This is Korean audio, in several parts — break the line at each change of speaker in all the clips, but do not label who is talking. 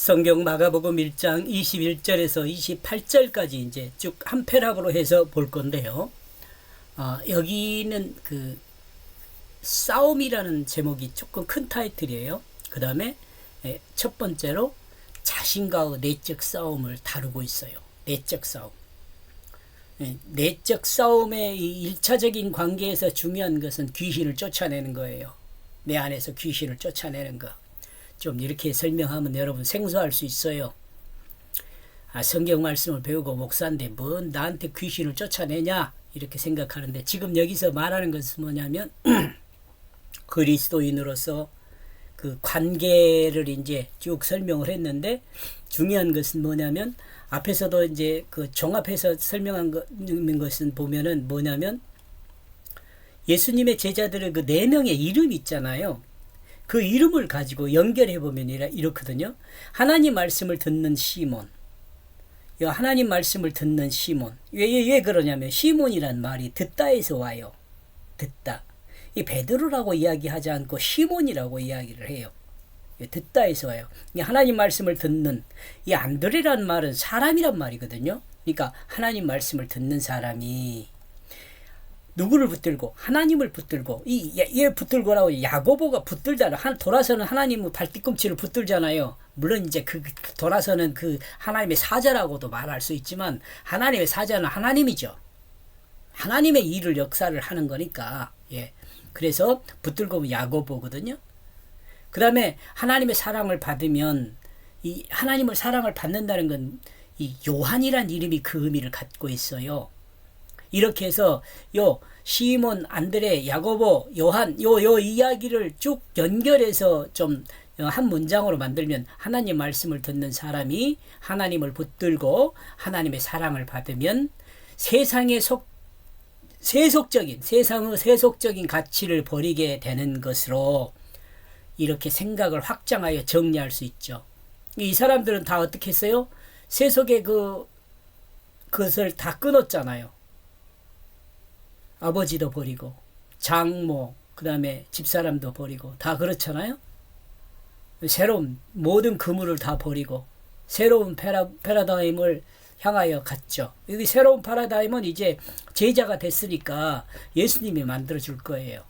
성경 마가복음 1장 21절에서 28절까지 이제 쭉 한 패락으로 해서 볼 건데요. 여기는 그 싸움이라는 제목이 조금 큰 타이틀이에요. 그 다음에 첫 번째로 자신과의 내적 싸움을 다루고 있어요. 내적 싸움. 내적 싸움의 이 1차적인 관계에서 중요한 것은 귀신을 쫓아내는 거예요. 내 안에서 귀신을 쫓아내는 거. 좀 이렇게 설명하면 여러분 생소할 수 있어요. 성경 말씀을 배우고 목사인데 뭔 나한테 귀신을 쫓아내냐 이렇게 생각하는데, 지금 여기서 말하는 것은 뭐냐면 그리스도인으로서 그 관계를 이제 쭉 설명을 했는데, 중요한 것은 뭐냐면 앞에서도 이제 그 종합해서 설명한 것은 보면은 뭐냐면 예수님의 제자들의 그 4명의 이름이 있잖아요. 그 이름을 가지고 연결해 보면 이렇거든요. 하나님 말씀을 듣는 시몬. 하나님 말씀을 듣는 시몬. 왜 그러냐면 시몬이란 말이 듣다에서 와요. 듣다. 이 베드로라고 이야기하지 않고 시몬이라고 이야기를 해요. 듣다에서 와요. 하나님 말씀을 듣는, 이 안드레란 말은 사람이란 말이거든요. 그러니까 하나님 말씀을 듣는 사람이 누구를 붙들고? 하나님을 붙들고. 얘 붙들고라고 야고보가 붙들잖아. 돌아서는 하나님의 발뒤꿈치를 붙들잖아요. 물론 이제 그 돌아서는 그 하나님의 사자라고도 말할 수 있지만, 하나님의 사자는 하나님이죠. 하나님의 일을 역사를 하는 거니까. 그래서 붙들고 야고보거든요. 그 다음에 하나님의 사랑을 받으면, 이 하나님을 사랑을 받는다는 건 이 요한이란 이름이 그 의미를 갖고 있어요. 이렇게 해서 시몬, 안드레, 야고보, 요한 요 이야기를 쭉 연결해서 좀 한 문장으로 만들면, 하나님 말씀을 듣는 사람이 하나님을 붙들고 하나님의 사랑을 받으면 세상의 세상의 세속적인 가치를 버리게 되는 것으로 이렇게 생각을 확장하여 정리할 수 있죠. 이 사람들은 다 어떻게 했어요? 세속의 그것을 다 끊었잖아요. 아버지도 버리고 장모, 그 다음에 집사람도 버리고 다 그렇잖아요. 새로운 모든 그물을 다 버리고 새로운 패러다임을 향하여 갔죠. 여기 새로운 패러다임은 이제 제자가 됐으니까 예수님이 만들어 줄 거예요.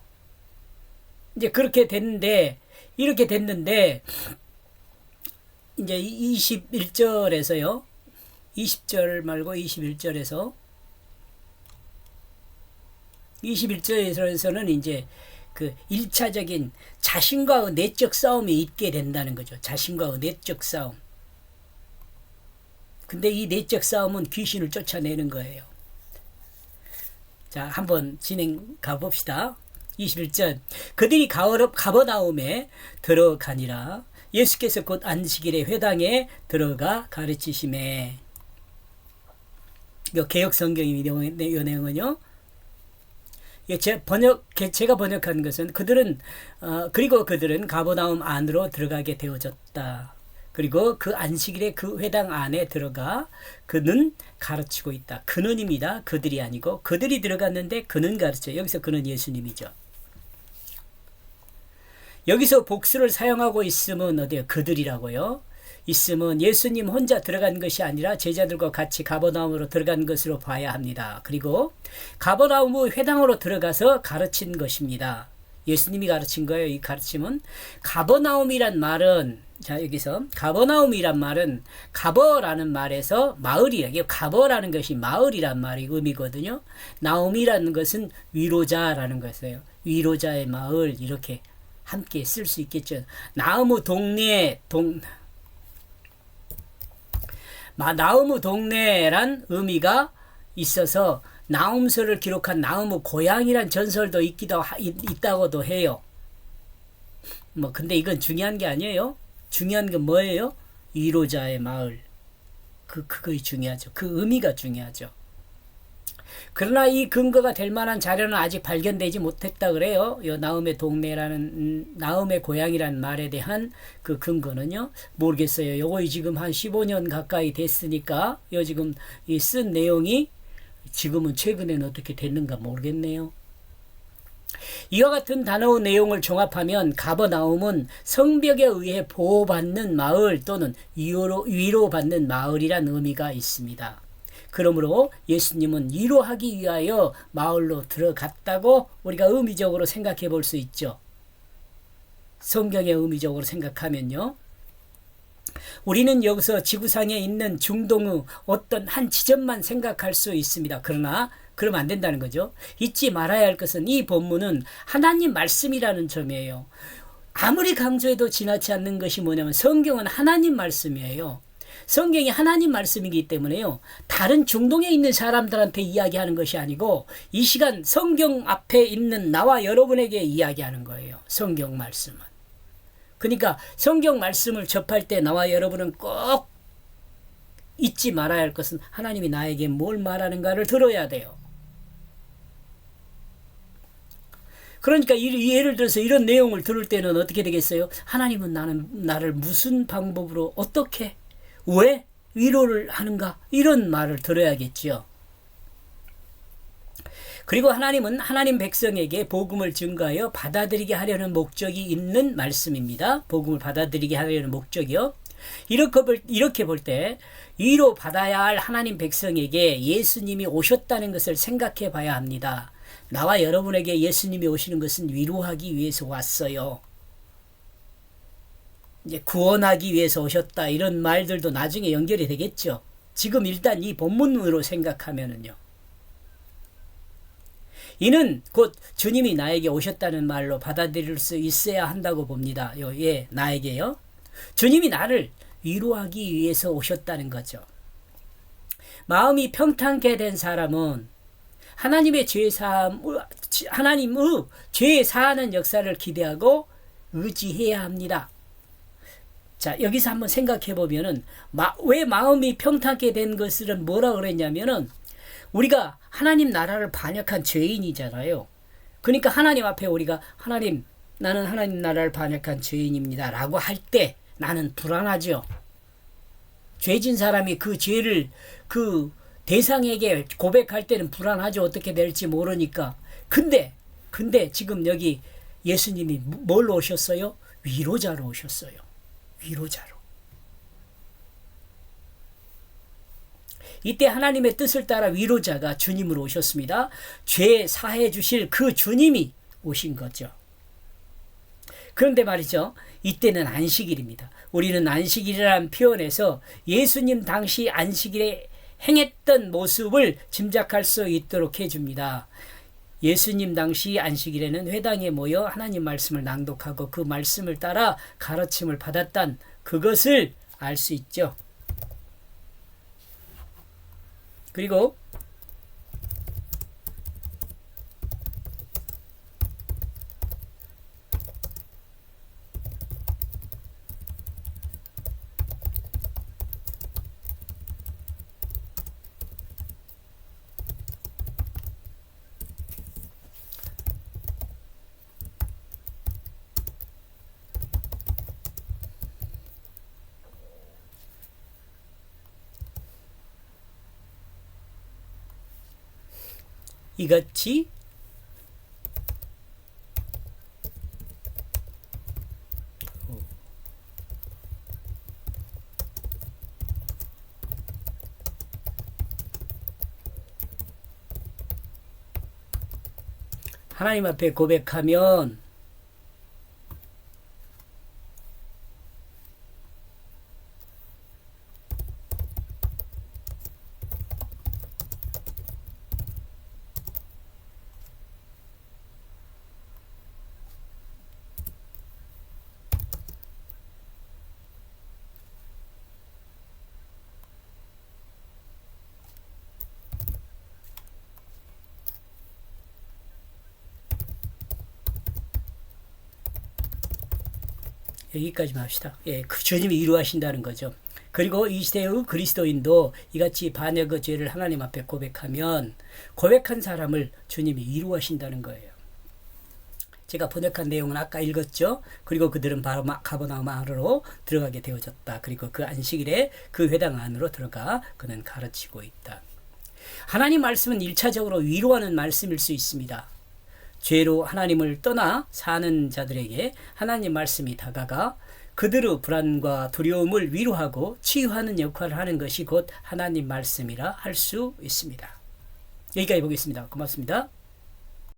이제 그렇게 됐는데, 이렇게 됐는데 이제 21절에서요. 20절 말고 21절에서 21절에서는 이제 그 1차적인 자신과의 내적 싸움이 있게 된다는 거죠. 자신과의 내적 싸움. 근데 이 내적 싸움은 귀신을 쫓아내는 거예요. 자, 한번 진행 가봅시다. 21절. 그들이 가버나움에 들어가니라. 예수께서 곧 안식일에 회당에 들어가 가르치시매. 이 개역 성경의 내용은요. 제가 번역한 것은 그리고 그들은 가버나움 안으로 들어가게 되어졌다. 그리고 그 안식일에 그 회당 안에 들어가 그는 가르치고 있다. 그는입니다. 그들이 아니고, 그들이 들어갔는데 그는 가르쳐요. 여기서 그는 예수님이죠. 여기서 복수를 사용하고 있으면 어디요? 그들이라고요. 있으면 예수님 혼자 들어간 것이 아니라 제자들과 같이 가버나움으로 들어간 것으로 봐야 합니다. 그리고 가버나움 회당으로 들어가서 가르친 것입니다. 예수님이 가르친 거예요. 이 가르침은. 가버나움이란 말은, 자, 여기서 가버나움이란 말은 가버라는 말에서 마을이에요. 가버라는 것이 마을이란 말이 의미거든요. 나움이라는 것은 위로자라는 것이에요. 위로자의 마을, 이렇게 함께 쓸 수 있겠죠. 나우무 동네란 의미가 있어서 나움서를 기록한 나우무 고향이란 전설도 있다고도 해요. 근데 이건 중요한 게 아니에요. 중요한 건 뭐예요? 위로자의 마을. 그거이 중요하죠. 그 의미가 중요하죠. 그러나 이 근거가 될 만한 자료는 아직 발견되지 못했다 그래요. 요 나움의 동네라는, 나움의 고향이라는 말에 대한 그 근거는요. 모르겠어요. 요거 지금 한 15년 가까이 됐으니까 요 지금 이 쓴 내용이 지금은 최근에는 어떻게 됐는가 모르겠네요. 이와 같은 단어의 내용을 종합하면 가버나움은 성벽에 의해 보호받는 마을 또는 위로받는 마을이란 의미가 있습니다. 그러므로 예수님은 위로하기 위하여 마을로 들어갔다고 우리가 의미적으로 생각해 볼 수 있죠. 성경의 의미적으로 생각하면요. 우리는 여기서 지구상에 있는 중동의 어떤 한 지점만 생각할 수 있습니다. 그러나 그러면 안 된다는 거죠. 잊지 말아야 할 것은 이 본문은 하나님 말씀이라는 점이에요. 아무리 강조해도 지나치 않는 것이 뭐냐면 성경은 하나님 말씀이에요. 성경이 하나님 말씀이기 때문에요. 다른 중동에 있는 사람들한테 이야기하는 것이 아니고 이 시간 성경 앞에 있는 나와 여러분에게 이야기하는 거예요. 성경 말씀은. 그러니까 성경 말씀을 접할 때 나와 여러분은 꼭 잊지 말아야 할 것은 하나님이 나에게 뭘 말하는가를 들어야 돼요. 그러니까 예를 들어서 이런 내용을 들을 때는 어떻게 되겠어요? 하나님은 나를 무슨 방법으로 어떻게 왜 위로를 하는가? 이런 말을 들어야겠죠. 그리고 하나님은 하나님 백성에게 복음을 증거하여 받아들이게 하려는 목적이 있는 말씀입니다. 복음을 받아들이게 하려는 목적이요. 이렇게 볼 때 위로 받아야 할 하나님 백성에게 예수님이 오셨다는 것을 생각해 봐야 합니다. 나와 여러분에게 예수님이 오시는 것은 위로하기 위해서 왔어요. 이제 구원하기 위해서 오셨다 이런 말들도 나중에 연결이 되겠죠. 지금 일단 이 본문으로 생각하면은요. 이는 곧 주님이 나에게 오셨다는 말로 받아들일 수 있어야 한다고 봅니다. 나에게요. 주님이 나를 위로하기 위해서 오셨다는 거죠. 마음이 평탄케 된 사람은 하나님의 하나님의 죄 사하는 역사를 기대하고 의지해야 합니다. 자, 여기서 한번 생각해 보면은 왜 마음이 평탄케 된 것은 뭐라 그랬냐면은 우리가 하나님 나라를 반역한 죄인이잖아요. 그러니까 하나님 앞에 우리가 나는 하나님 나라를 반역한 죄인입니다 라고 할 때 나는 불안하죠. 죄진 사람이 그 죄를 그 대상에게 고백할 때는 불안하죠. 어떻게 될지 모르니까. 근데 지금 여기 예수님이 뭘로 오셨어요? 위로자로 오셨어요. 위로자로. 이때 하나님의 뜻을 따라 위로자가 주님으로 오셨습니다. 죄 사해 주실 그 주님이 오신 거죠. 그런데 말이죠. 이때는 안식일입니다. 우리는 안식일이라는 표현에서 예수님 당시 안식일에 행했던 모습을 짐작할 수 있도록 해줍니다. 예수님 당시 안식일에는 회당에 모여 하나님 말씀을 낭독하고 그 말씀을 따라 가르침을 받았던 그것을 알 수 있죠. 그리고 이같이 하나님 앞에 고백하면 여기까지만 합시다. 그 주님이 위로하신다는 거죠. 그리고 이 시대의 그리스도인도 이같이 반역의 죄를 하나님 앞에 고백하면 고백한 사람을 주님이 위로하신다는 거예요. 제가 번역한 내용은 아까 읽었죠. 그리고 그들은 바로 가버나움 안으로 들어가게 되어졌다. 그리고 그 안식일에 그 회당 안으로 들어가 그는 가르치고 있다. 하나님 말씀은 1차적으로 위로하는 말씀일 수 있습니다. 죄로 하나님을 떠나 사는 자들에게 하나님 말씀이 다가가 그들의 불안과 두려움을 위로하고 치유하는 역할을 하는 것이 곧 하나님 말씀이라 할 수 있습니다. 여기까지 보겠습니다. 고맙습니다.